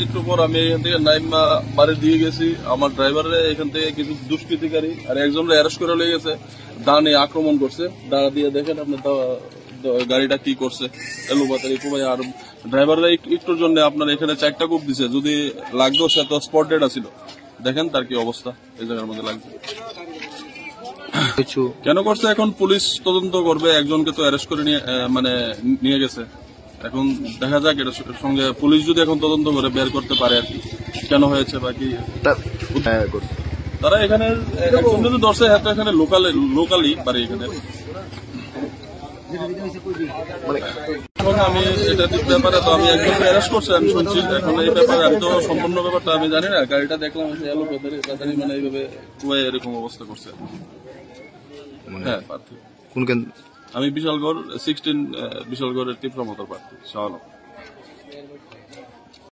একটু পর আমি এখান থেকে নাইমা বাড়ি দিয়ে গেছি। আমার ড্রাইভারে এখান থেকে কিছু দুষ্কৃতিকারী আর একজন অ্যারেস্ট করে লেগে গেছে, দা নিয়ে আক্রমণ করছে। দা দিয়ে দেখেন আপনি গাড়িটা কি করছে, এলোপাতারি খুবই। আর ড্রাইভাররা একটুর জন্য আপনার এখানে 4টা কূপ দিছে, যদি লাগতো সে তো স্পট ডেড ছিল। দেখেন তার কি অবস্থা এই জায়গার মধ্যে লাগছে। কেন করছে এখন পুলিশ তদন্ত করবে। একজনকে তো অ্যারেস্ট করে নিয়ে গেছে। এখন দেখা যাক এটার সঙ্গে পুলিশ যদি এখন তদন্ত করে বের করতে পারে আর কি কেন হয়েছে বা কি। তারা এখানে একজন যদি ধরছে হয়তো এখানে লোকালি বাড়ি এখানে। এখন আমি এটা ব্যাপারে তো আমি একজন অ্যারেস্ট করছি আমি শুনছি। এখন এই ব্যাপারে আমি তো সম্পূর্ণ ব্যাপারটা আমি জানি না। গাড়িটা দেখলাম এলো তাড়াতাড়ি এইভাবে খুবই এরকম অবস্থা করছে। হ্যাঁ প্রার্থী কোন কেন্দ্র? আমি বিশালগড় 16 বিশালগড়ের তীব্র মতো প্রার্থী শাহ আলম।